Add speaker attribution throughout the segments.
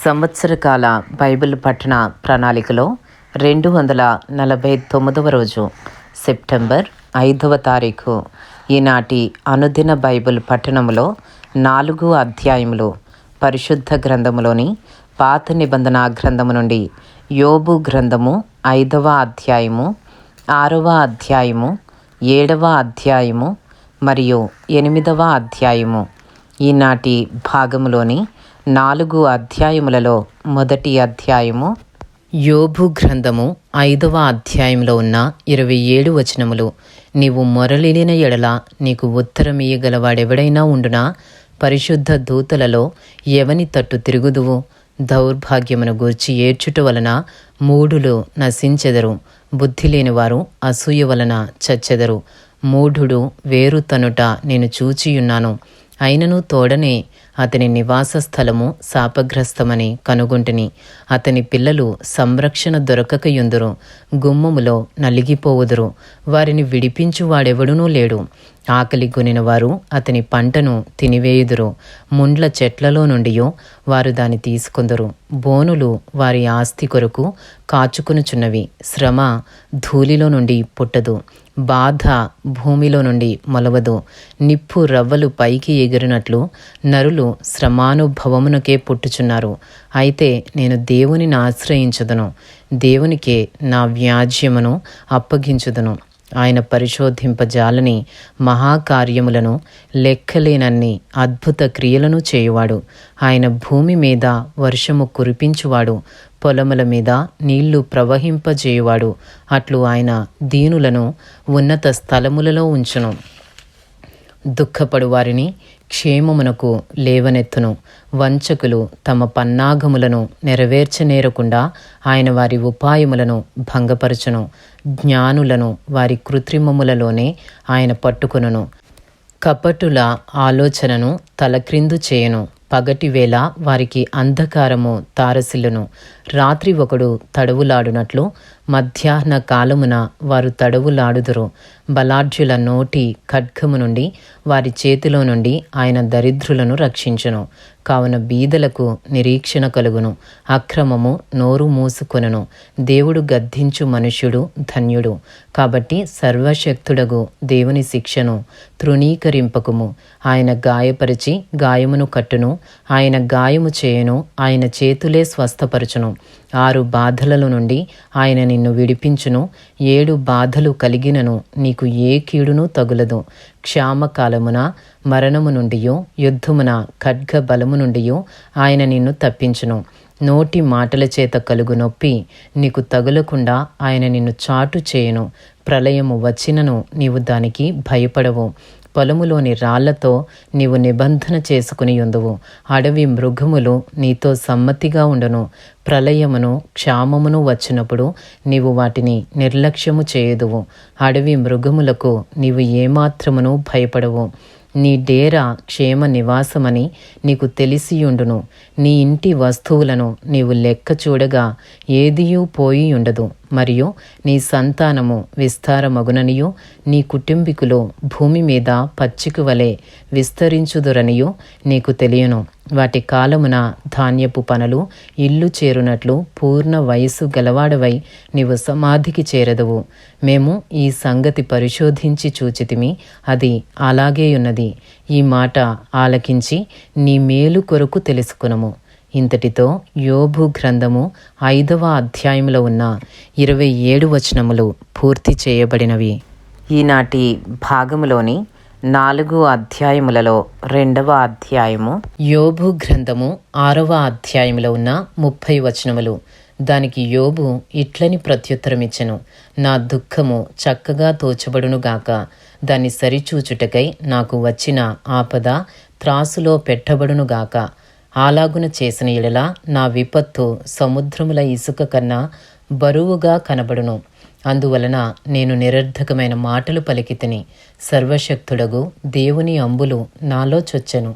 Speaker 1: సంవత్సరకాల Bible పఠన ప్రణాళికలో 249వ రోజు సెప్టెంబర్ 5వ తారీఖు. ఈనాటి అనుదిన బైబిల్ పఠనములో 4 అధ్యాయములు పరిశుద్ధ గ్రంథములోని పాత నిబంధన గ్రంథము నుండి యోబు గ్రంథము 5వ అధ్యాయము, 6వ అధ్యాయము, 7వ అధ్యాయము మరియు 8వ అధ్యాయము. ఈనాటి భాగములోని 4 అధ్యాయములలో మొదటి అధ్యాయము యోబు గ్రంథము 5వ అధ్యాయంలో ఉన్న 27 వచనములు. నీవు మొరలిన ఎడల నీకు ఉత్తరమియ్యగలవాడెవడైనా ఉండునా? పరిశుద్ధ దూతలలో ఎవని తట్టు తిరుగుదువు? దౌర్భాగ్యమును గూర్చి ఏడ్చుట వలన మూఢులు నశించెదరు, బుద్ధి లేనివారు అసూయ వలన చచ్చెదరు. మూఢుడు వేరు తనుట నేను చూచియున్నాను, అయినను తోడనే అతని నివాస స్థలము శాపగ్రస్తమని కనుగొంటిని. అతని పిల్లలు సంరక్షణ దొరకకయుందురు, గుమ్మములో నలిగిపోవుదురు. వారిని విడిపించువాడెవడునూ లేడు. ఆకలి కొనిన వారు అతని పంటను తినివేయుదురు. ముండ్ల చెట్లలో నుండియో వారు దాన్ని తీసుకొందురు. బోనులు వారి ఆస్తి కొరకు కాచుకొనుచున్నవి. శ్రమ ధూళిలో నుండి పుట్టదు, బాధ భూమిలో నుండి మొలవదు. నిప్పు రవ్వలు పైకి ఎగిరినట్లు నరులు శ్రమానుభవమునకే పుట్టుచున్నారు. అయితే నేను దేవునిని ఆశ్రయించుదును, దేవునికే నా వ్యాజ్యమును అప్పగించుదును. ఆయన పరిశోధింపజాలని మహాకార్యములను, లెక్కలేనన్ని అద్భుత క్రియలను చేయువాడు. ఆయన భూమి మీద వర్షము కురిపించువాడు, పొలముల మీద నీళ్లు ప్రవహింపజేయువాడు. అట్లు ఆయన దీనులను ఉన్నత స్థలములలో ఉంచును. దుఃఖపడు వారిని క్షేమమునకు లేవనెత్తును. వంచకులు తమ పన్నాగములను నెరవేర్చనేరకుండా ఆయన వారి ఉపాయములను భంగపరచును. జ్ఞానులను వారి కృత్రిమములలోనే ఆయన పట్టుకొనును. కపటుల ఆలోచనను తలక్రిందు చేయును. పగటివేళ వారికి అంధకారము తారసిల్లును. రాత్రి ఒకడు తడవులాడునట్లు మధ్యాహ్న కాలమున వారు తడవులాడుదురు. బలాఢ్యుల నోటి ఖడ్గము నుండి, వారి చేతిలో నుండి ఆయన దరిద్రులను రక్షించును. కావున బీదలకు నిరీక్షణ కలుగును, అక్రమము నోరు మూసుకొనును. దేవుడు గద్దించు మనుష్యుడు ధన్యుడు. కాబట్టి సర్వశక్తుడగు దేవుని శిక్షను తృణీకరింపకుము. ఆయన గాయపరిచి గాయమును కట్టును, ఆయన గాయము చేయును, ఆయన చేతులే స్వస్థపరచును. 6 బాధలలో నుండి ఆయన నిన్ను విడిపించును. 7 బాధలు కలిగినను నీకు ఏ కీడును తగులదు. క్షామకాలమున మరణము నుండియో, యుద్ధమున ఖడ్గ బలము నుండియో ఆయన నిన్ను తప్పించును. నోటి మాటల చేత కలుగు నొప్పి నీకు తగులకుండా ఆయన నిన్ను చాటు చేయును. ప్రళయము వచ్చినను నీవు దానికి భయపడవు. పొలములోని రాళ్లతో నీవు నిబంధన చేసుకుని ఉందువు. అడవి మృగములు నీతో సమ్మతిగా ఉండును. ప్రళయమును క్షామమును వచ్చినప్పుడు నీవు వాటిని నిర్లక్ష్యము చేయుదువు. అడవి మృగములకు నీవు ఏమాత్రమును భయపడవు. నీ డేరా క్షేమ నివాసమని నీకు తెలిసియుండును. నీ ఇంటి వస్తువులను నీవు లెక్క చూడగా ఏదియూ పోయి ఉండదు. మరియు నీ సంతానము విస్తారమగుననియు, నీ కుటుంబీకులు భూమి మీద పచ్చిక వలె విస్తరించుదురనియు నీకు తెలియను. వాటి కాలమున ధాన్యపు పనులు ఇల్లు చేరునట్లు పూర్ణ వయస్సు గలవాడవై నీవు సమాధికి చేరదువు. మేము ఈ సంగతి పరిశోధించి చూచితిమి, అది అలాగే ఉన్నది. ఈ మాట ఆలకించి నీ మేలు కొరకు తెలుసుకునము. ఇంతటితో యోబు గ్రంథము 5వ అధ్యాయంలో ఉన్న 27 వచనములు పూర్తి చేయబడినవి. ఈనాటి భాగములోని 4 అధ్యాయములలో 2వ అధ్యాయము యోబు గ్రంథము 6వ అధ్యాయంలో ఉన్న 30 వచనములు. దానికి యోబు ఇట్లని ప్రత్యుత్తరమిచ్చెను: నా దుఃఖము చక్కగా తోచబడునుగాక. దాన్ని సరిచూచుటకై నాకు వచ్చిన ఆపద త్రాసులో పెట్టబడునుగాక. అలాగున చేసిన ఎడల నా విపత్తు సముద్రముల ఇసుక కన్నా బరువుగా కనబడును. అందువలన నేను నిరర్ధకమైన మాటలు పలికితిని. సర్వశక్తుడగు దేవుని అంబులు నాలో చొచ్చెను.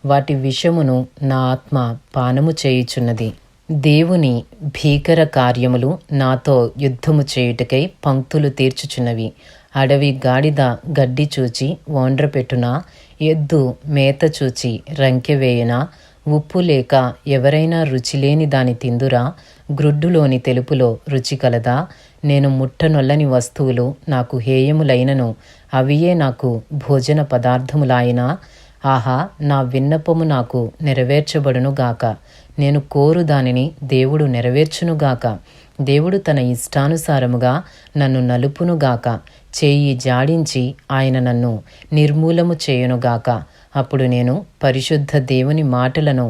Speaker 1: వాటి విషమును నా ఆత్మ పానము చేయుచున్నది. దేవుని భీకర కార్యములు నాతో యుద్ధము చేయుటకై పంక్తులు తీర్చుచున్నవి. అడవి గాడిద గడ్డి చూచి ఓండ్రపెట్టునా? ఎద్దు మేత చూచి రంకెవేయునా? ఉప్పు లేక ఎవరైనా రుచిలేని దాని తిందురా? గ్రుడ్డులోని తెలుపులో రుచి కలదా? నేను ముట్టనొల్లని వస్తువులు నాకు హేయములైనను అవియే నాకు భోజన పదార్థములాయినా. ఆహా, నా విన్నపము నాకు నెరవేర్చబడునుగాక. నేను కోరు దానిని దేవుడు నెరవేర్చునుగాక. దేవుడు తన ఇష్టానుసారముగా నన్ను నలుపునుగాక. చేయి జాడించి ఆయన నన్ను నిర్మూలము చేయునుగాక. అప్పుడు నేను పరిశుద్ధ దేవుని మాటలను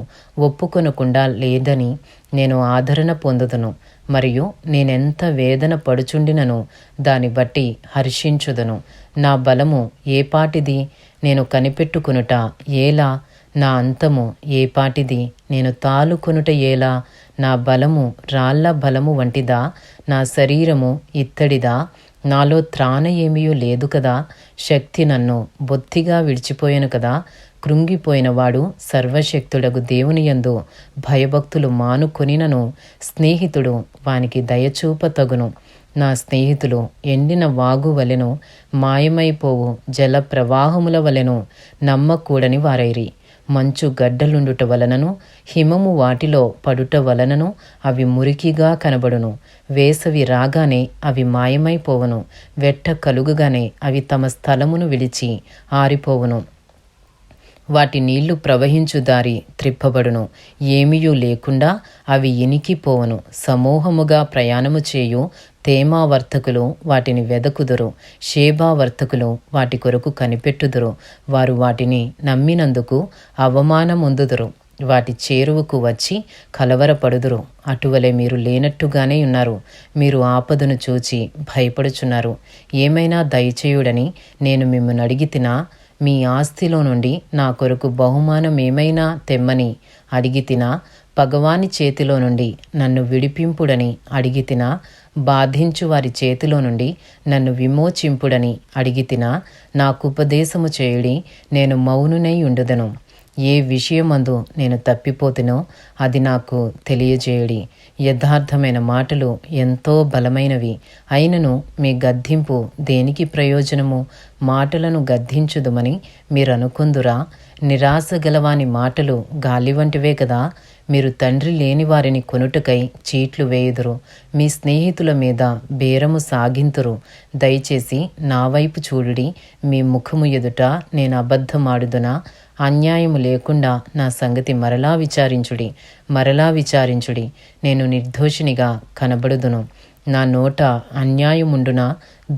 Speaker 1: ఒప్పుకొనకుండా లేదని నేను ఆదరణ పొందుదును. మరియు నేనెంత వేదన పడుచుండినను దాన్ని బట్టి హర్షించుదును. నా బలము ఏపాటిది? నేను కనిపెట్టుకొనుట ఏలా? నా అంతము ఏపాటిది? నేను తాలుకొనుట ఏలా? నా బలము రాళ్ల బలము వంటిదా? నా శరీరము ఇత్తడిదా? నాలో త్రాణ ఏమీయూ లేదు కదా. శక్తి నన్ను బొత్తిగా విడిచిపోయాను కదా. కృంగిపోయినవాడు సర్వశక్తుడగు దేవుని యందు భయభక్తులు మానుకొనినను స్నేహితుడు వానికి దయచూప తగును. నా స్నేహితులు ఎండిన వాగు వలెను మాయమైపోవు జల ప్రవాహముల వలెను నమ్మకూడని వారైరి. మంచు గడ్డలుండుట వలనను హిమము వాటిలో పడుట వలనను అవి మురికిగా కనబడును. వేసవి రాగానే అవి మాయమైపోవును. వెట్ట కలుగుగానే అవి తమ స్థలమును విడిచి ఆరిపోవును. వాటి నీళ్లు ప్రవహించు దారి త్రిప్పబడును. ఏమీయూ లేకుండా అవి ఇనికిపోవును. సమూహముగా ప్రయాణము చేయు తేమా వర్తకులు వాటిని వెదకుదురు. షేబా వర్తకులు వాటి కొరకు కనిపెట్టుదురు. వారు వాటిని నమ్మినందుకు అవమానమొందుదురు. వాటి చేరువకు వచ్చి కలవరపడుదురు. అటువలే మీరు లేనట్టుగానే ఉన్నారు. మీరు ఆపదను చూచి భయపడుచున్నారు. ఏమైనా దయచేయుడని నేను మిమ్మల్ని అడిగితినా? మీ ఆస్తిలో నుండి నా కొరకు బహుమానం ఏమైనా తెమ్మని అడిగితినా? పగవాని చేతిలో నుండి నన్ను విడిపింపుడని అడిగితినా? బాధించు వారి చేతిలో నుండి నన్ను విమోచింపుడని అడిగితినా? నాకుపదేశము చేయుడి, నేను మౌనునై ఉండుదను. ఏ విషయమందు నేను తప్పిపోతునో అది నాకు తెలియజేయుడి. యథార్థమైన మాటలు ఎంతో బలమైనవి. అయినను మీ గద్దింపు దేనికి ప్రయోజనము? మాటలను గద్దించుదుమని మీరు అనుకుందురా? నిరాశ గలవాని మాటలు గాలి వంటివే కదా. మీరు తండ్రి లేని వారిని కొనుటకై చీట్లు వేయుదురు. మీ స్నేహితుల మీద బేరము సాగింతురు. దయచేసి నా వైపు చూడుడి. మీ ముఖము ఎదుట నేను అబద్ధమాడుదునా? అన్యాయము లేకుండా నా సంగతి మరలా విచారించుడి. నేను నిర్దోషినిగా కనబడుదును. నా నోట అన్యాయముండునా?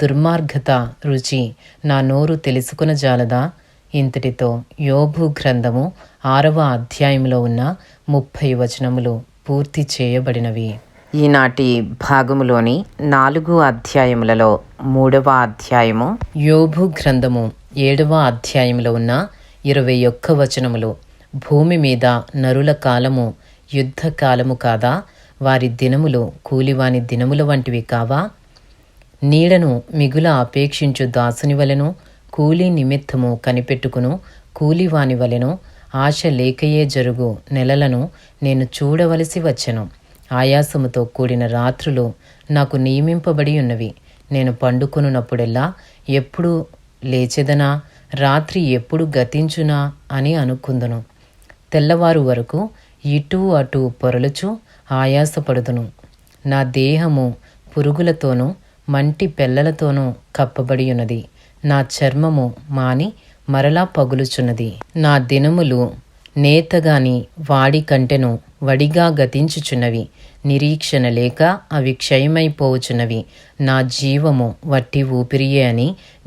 Speaker 1: దుర్మార్గత రుచి నా నోరు తెలుసుకున జాలదా? ఇంతటితో యోబు గ్రంథము 6వ అధ్యాయంలో ఉన్న 30 వచనములు పూర్తి చేయబడినవి. ఈనాటి భాగములోని 4 అధ్యాయములలో 3వ అధ్యాయము యోబు గ్రంథము 7వ అధ్యాయంలో ఉన్న 21 వచనములు. భూమి మీద నరుల కాలము యుద్ధ కాలము కాదా? వారి దినములు కూలివాని దినముల వంటివి కావా? నీడను మిగుల అపేక్షించు దాసుని వలెను, కూలీ నిమిత్తము కనిపెట్టుకును కూలివాని వలెను ఆశ లేకయే జరుగు నెలలను నేను చూడవలసి వచ్చెను. ఆయాసముతో కూడిన రాత్రులు నాకు నియమింపబడి ఉన్నవి. నేను పండుకొనున్నప్పుడెల్లా ఎప్పుడు లేచెదనా? రాత్రి ఎప్పుడు గతించునా అని అనుకుందును. తెల్లవారు వరకు ఇటూ అటూ పొరలుచు ఆయాసపడుదును. నా దేహము పురుగులతోనూ మంటి పెల్లలతోనూ కప్పబడి ఉన్నది. నా చర్మము మాని మరలా పగులుచున్నది. నా దినములు నేతగాని వాడి కంటెను వడిగా గతించుచున్నవి. నిరీక్షణ లేక అవి క్షయమైపోవచున్నవి. నా జీవము వట్టి ఊపిరియే అని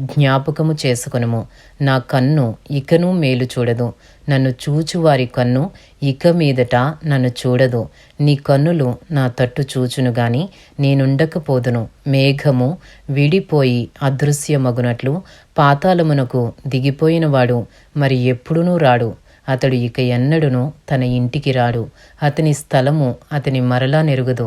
Speaker 1: జ్ఞాపకము చేసుకొనుము. నా కన్ను ఇకను మేలు చూడదు. నన్ను చూచువారి కన్ను ఇక మీదట నన్ను చూడదు. నీ కన్నులు నా తట్టు చూచును గాని నేనుండకపోదును. మేఘము విడిపోయి అదృశ్యమగునట్లు పాతాళమునకు దిగిపోయినవాడు మరి ఎప్పుడునూ రాడు. అతడు ఇక ఎన్నడును తన ఇంటికి రాడు. అతని స్థలము అతని మరలా నెరుగదు.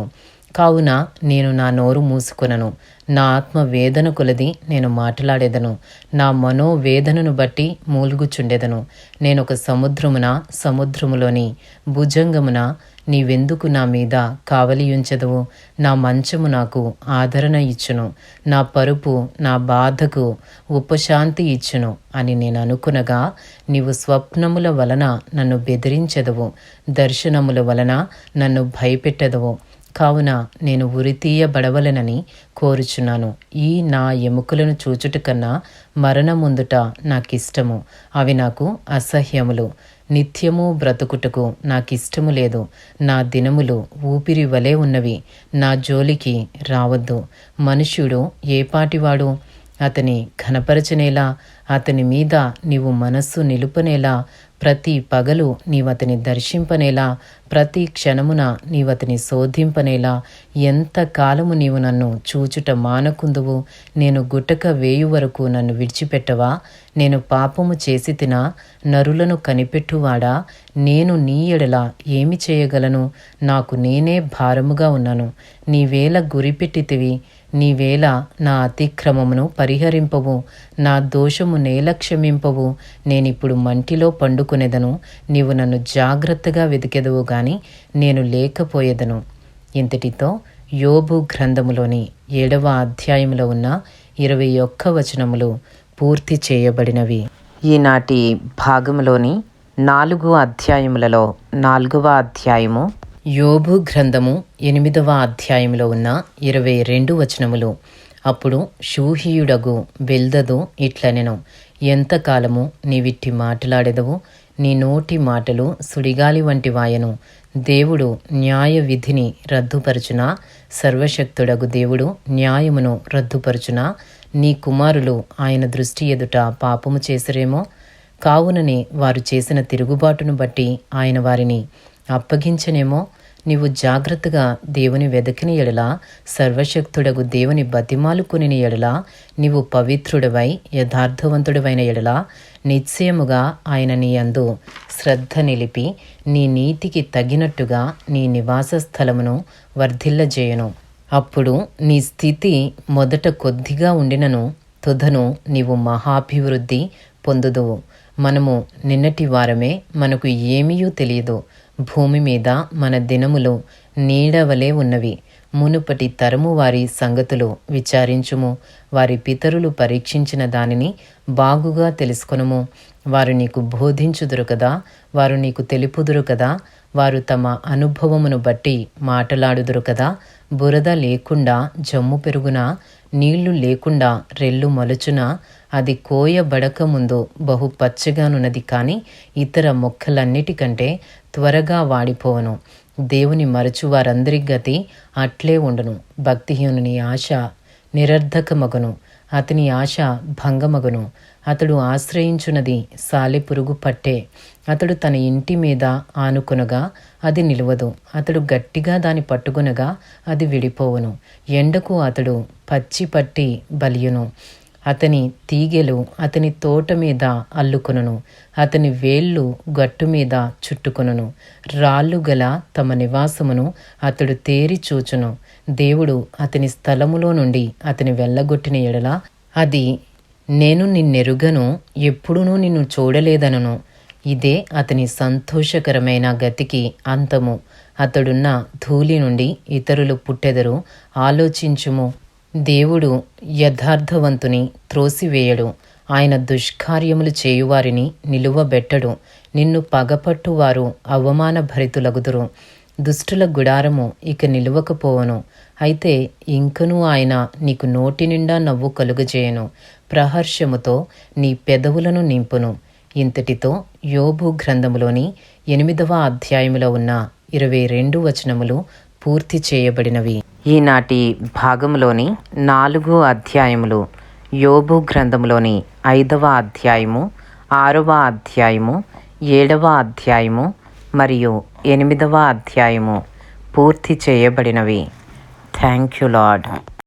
Speaker 1: కావున నేను నా నోరు మూసుకొనను. నా ఆత్మ వేదన కొలది నేను మాట్లాడేదను. నా మనోవేదనను బట్టి మూలుగుచుండెదను. నేనొక సముద్రములోని భుజంగమున నీవెందుకు నా మీద కావలియుంచదవు? నా మంచము నాకు ఆదరణ ఇచ్చును, నా పరుపు నా బాధకు ఉపశాంతి ఇచ్చును అని నేను అనుకునగా, నీవు స్వప్నముల వలన నన్ను బెదిరించెదవు, దర్శనముల వలన నన్ను భయపెట్టెదవు. కావున నేను ఉరితీయబడవలెనని కోరుచున్నాను. ఈ నా ఎముకలను చూచుట కన్నా మరణముందుట నాకిష్టము. అవి నాకు అసహ్యములు. నిత్యము బ్రతుకుటకు నాకిష్టము లేదు. నా దినములు ఊపిరి వలె ఉన్నవి. నా జోలికి రావద్దు. మనుష్యుడు ఏపాటివాడు? అతని ఘనపరచనేలా? అతని మీద నీవు మనస్సు నిలుపనేలా? ప్రతి పగలు నీవతని దర్శింపనేలా? ప్రతి క్షణమున నీవతని శోధింపనేలా? ఎంత కాలము నీవు నన్ను చూచుట మానకుందువు? నేను గుటక వేయు వరకు నన్ను విడిచిపెట్టవా? నేను పాపము చేసి తినా? నరులను కనిపెట్టువాడా? నేను నీ ఎడల ఏమి చేయగలను? నాకు నేనే భారముగా ఉన్నాను. నీవేళ గురిపెట్టితివి? నీవేళ నా అతిక్రమమును పరిహరింపవు, నా దోషము నేల క్షమింపవు. నేనిప్పుడు మంటిలో పండుకొనెదను. నీవు నన్ను జాగ్రత్తగా వెతికెదవు గాని నేను లేకపోయేదను. ఇంతటితో యోబు గ్రంథములోని 7వ అధ్యాయములో ఉన్న 21 వచనములు పూర్తి చేయబడినవి. ఈనాటి భాగములోని 4 అధ్యాయములలో 4వ అధ్యాయము యోబు గ్రంథము 8వ అధ్యాయంలో ఉన్న 22 వచనములు. అప్పుడు షూహీయుడగు బిల్దదు ఇట్లనెను, ఎంతకాలము నీవిట్టి మాటలాడెదవు? నీ నోటి మాటలు సుడిగాలి వంటి వాయను. దేవుడు న్యాయ విధిని రద్దుపరచునా? సర్వశక్తుడగు దేవుడు న్యాయమును రద్దుపరచునా? నీ కుమారులు ఆయన దృష్టి ఎదుట పాపము చేసిరేమో? కావుననే వారు చేసిన తిరుగుబాటును బట్టి ఆయన వారిని అప్పగించనేమో? నీవు జాగ్రత్తగా దేవుని వెదకిన ఎడల, సర్వశక్తుడగు దేవుని బతిమాలుకుని ఎడల, నీవు పవిత్రుడవై యథార్థవంతుడవైన ఎడల, నిశ్చయముగా ఆయన నీ యందు శ్రద్ధ నిలిపి నీ నీతికి తగినట్టుగా నీ నివాస స్థలమును వర్ధిల్లజేయును. అప్పుడు నీ స్థితి మొదట కొద్దిగా ఉండినను తుదను నీవు మహాభివృద్ధి పొందుదువు. మనము నిన్నటి వారమే, మనకు ఏమీయూ తెలియదు. భూమి మీద మన దినములు నీడవలే ఉన్నవి. మునుపటి తరము వారి సంగతులు విచారించుము. వారి పితరులు పరీక్షించిన దానిని బాగుగా తెలుసుకొనుము. వారు నీకు బోధించుదురు కదా, వారు నీకు తెలుపుదురు కదా, వారు తమ అనుభవమును బట్టి మాటలాడుదురు కదా. బురద లేకుండా జమ్ము పెరుగునా? నీళ్లు లేకుండా రెల్లు మలుచునా? అది కోయబడక ముందు బహు పచ్చగానున్నది, కానీ ఇతర మొక్కలన్నిటికంటే త్వరగా వాడిపోవను. దేవుని మరచు వారందరి గతి అట్లే ఉండును. భక్తిహీనుని ఆశ నిరర్ధకమగును, అతని ఆశ భంగమగును. అతడు ఆశ్రయించున్నది సాలెపురుగు పట్టే. అతడు తన ఇంటి మీద ఆనుకొనగా అది నిలువదు. అతడు గట్టిగా దాని పట్టుకొనగా అది విడిపోవును. ఎండకు అతడు పచ్చి పట్టి బలియును. అతని తీగెలు అతని తోట మీద అల్లుకొనును. అతని వేళ్ళు గట్టు మీద చుట్టుకొనును. రాళ్ళు గల తమ నివాసమును అతడు తేరి చూచును. దేవుడు అతని స్థలములో నుండి అతని వెళ్ళగొట్టిన ఎడల అది, నేను నిన్నెరుగను, ఎప్పుడునూ నిన్ను చూడలేదనను. ఇదే అతని సంతోషకరమైన గతికి అంతము. అతడున్న ధూళి నుండి ఇతరులు పుట్టెదరు. ఆలోచించుము. దేవుడు యథార్థవంతుని త్రోసివేయడు. ఆయన దుష్కార్యములు చేయువారిని నిలువబెట్టడు. నిన్ను పగపట్టువారు అవమాన భరితులగుదురు. దుష్టుల గుడారము ఇక నిలువకపోవను. అయితే ఇంకనూ ఆయన నీకు నోటి నిండా నవ్వు కలుగజేయను. ప్రహర్షముతో నీ పెదవులను నింపును. ఇంతటితో యోబు గ్రంథములోని 8వ అధ్యాయములో ఉన్న 22 వచనములు పూర్తి చేయబడినవి. ఈనాటి భాగంలోని 4 అధ్యాయములు యోబు గ్రంథములోని 5వ అధ్యాయము, 6వ అధ్యాయము, 7వ అధ్యాయము మరియు 8వ అధ్యాయము పూర్తి చేయబడినవి. Thank you lord.